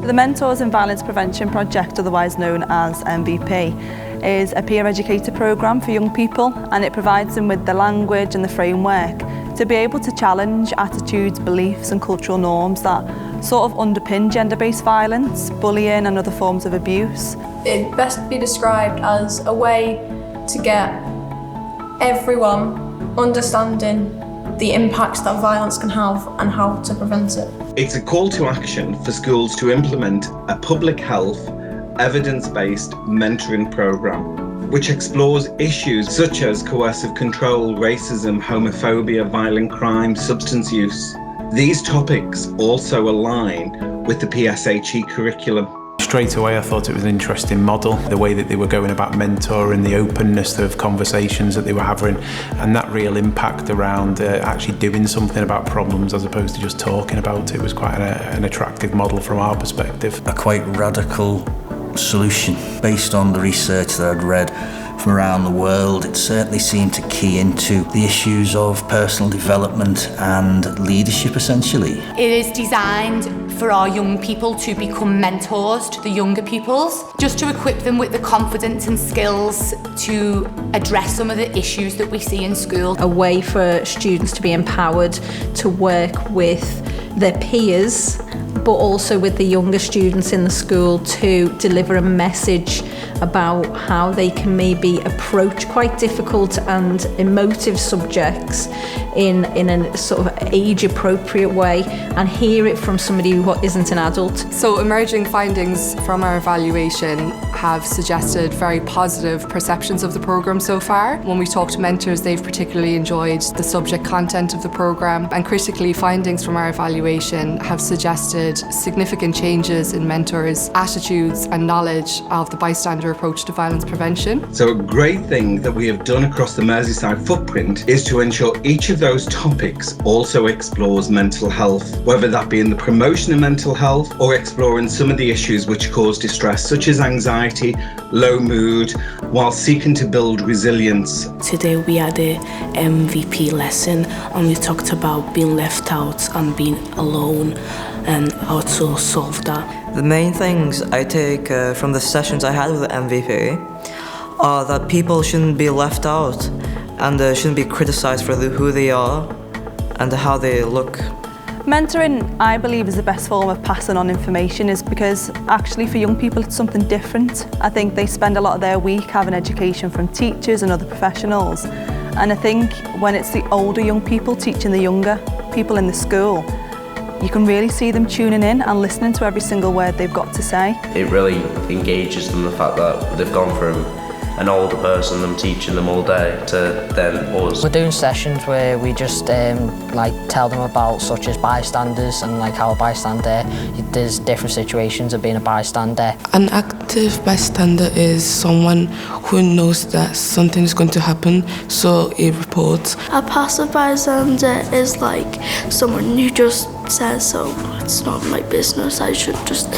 The Mentors in Violence Prevention Project, otherwise known as MVP, is a peer educator programme for young people, and it provides them with the language and the framework to be able to challenge attitudes, beliefs and cultural norms that sort of underpin gender-based violence, bullying and other forms of abuse. It'd best be described as a way to get everyone understanding the impacts that violence can have and how to prevent it. It's a call to action for schools to implement a public health, evidence-based mentoring programme which explores issues such as coercive control, racism, homophobia, violent crime, substance use. These topics also align with the PSHE curriculum. Straight away I thought it was an interesting model, the way that they were going about mentoring, the openness of conversations that they were having, and that real impact around actually doing something about problems as opposed to just talking about it was quite an attractive model from our perspective. A quite radical solution based on the research that I'd read from around the world. It certainly seemed to key into the issues of personal development and leadership, essentially. It is designed for our young people to become mentors to the younger pupils, just to equip them with the confidence and skills to address some of the issues that we see in school. A way for students to be empowered to work with their peers, but also with the younger students in the school to deliver a message about how they can maybe approach quite difficult and emotive subjects in a sort of age-appropriate way and hear it from somebody who isn't an adult. So emerging findings from our evaluation have suggested very positive perceptions of the programme so far. When we talk to mentors, they've particularly enjoyed the subject content of the programme, and critically, findings from our evaluation have suggested significant changes in mentors' attitudes and knowledge of the bystander approach to violence prevention. So a great thing that we have done across the Merseyside footprint is to ensure each of those topics also explores mental health, whether that be in the promotion of mental health or exploring some of the issues which cause distress, such as anxiety, low mood, while seeking to build resilience. Today we had a MVP lesson and we talked about being left out and being alone and how to solve that. The main things I take from the sessions I had with the MVP are that people shouldn't be left out and shouldn't be criticised for who they are and how they look. Mentoring, I believe, is the best form of passing on information, is because actually for young people it's something different. I think they spend a lot of their week having education from teachers and other professionals, and I think when it's the older young people teaching the younger people in the school, you can really see them tuning in and listening to every single word they've got to say. It really engages them, the fact that they've gone from an older person, them teaching them all day, to then us. We're doing sessions where we just tell them about such as bystanders and how a bystander, there's different situations of being a bystander. An active bystander is someone who knows that something is going to happen, so it reports. A passive bystander is someone who just says, oh, it's not my business, I should just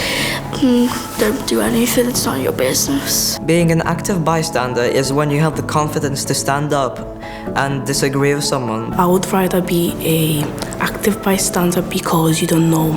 don't do anything, it's not your business. Being an active bystander is when you have the confidence to stand up and disagree with someone. I would rather be an active bystander because you don't know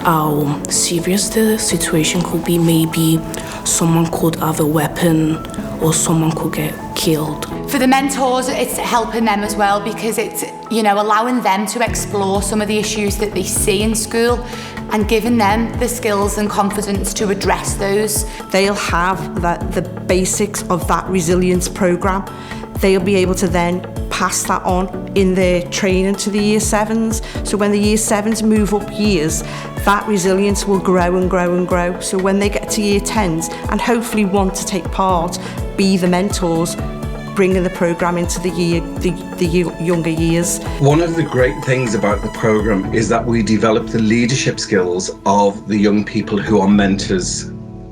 how serious the situation could be. Maybe someone could have a weapon or someone could get killed. For the mentors, it's helping them as well, because it's allowing them to explore some of the issues that they see in school and giving them the skills and confidence to address those. They'll have the basics of that resilience programme. They'll be able to then pass that on in their training to the Year 7s. So when the Year 7s move up years, that resilience will grow and grow and grow. So when they get to Year 10s and hopefully want to take part, be the mentors, bringing the programme into the younger years. One of the great things about the programme is that we develop the leadership skills of the young people who are mentors.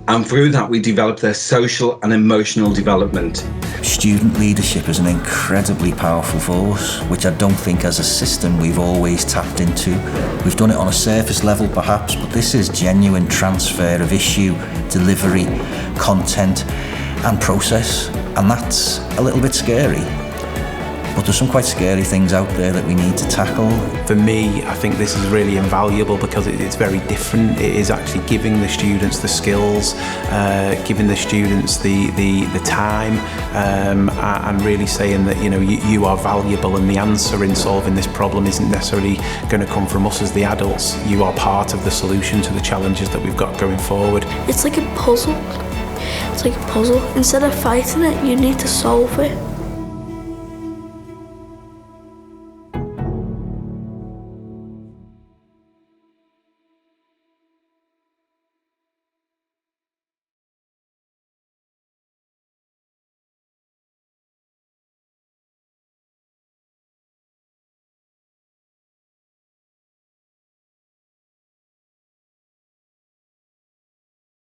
And through that, we develop their social and emotional development. Student leadership is an incredibly powerful force, which I don't think as a system we've always tapped into. We've done it on a surface level perhaps, but this is genuine transfer of issue, delivery, content and process, and that's a little bit scary. But there's some quite scary things out there that we need to tackle. For me, I think this is really invaluable because it's very different. It is actually giving the students the skills, giving the students the time, and really saying that you are valuable, and the answer in solving this problem isn't necessarily going to come from us as the adults. You are part of the solution to the challenges that we've got going forward. It's like a puzzle. It's like a puzzle. Instead of fighting it, you need to solve it.